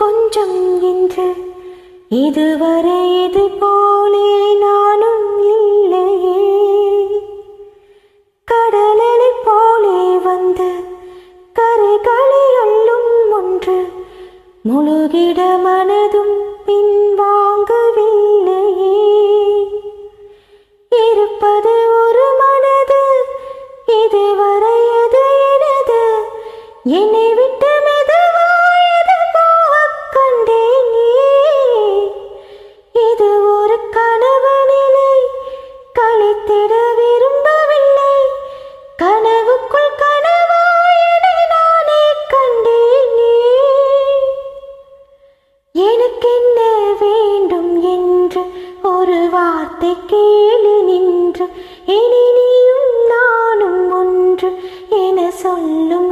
கொஞ்சம் என்று இதுவரை இது போலே நானும் இல்லையே. கடலலை போலே வந்து கரைகளை அள்ளும் ஒன்று முழுகிட மனதும் பின்வாங்கவில்லையே. இருப்பது ஒரு மனது, இதுவரை அது எனது. என்னை விட்டு மெதுவாயது போகக் கண்டேனே. இது ஒரு கனவு நிலை, கழித்திட விரும்பவில்லை. கனவுக்குள் கனவாயனை நானே கண்டேனே. எனக்கென்ன வேண்டும் என்று ஒரு வார்த்தை கேளு நின்று, இனி நீயும் நானும் ஒன்று என சொல்லும்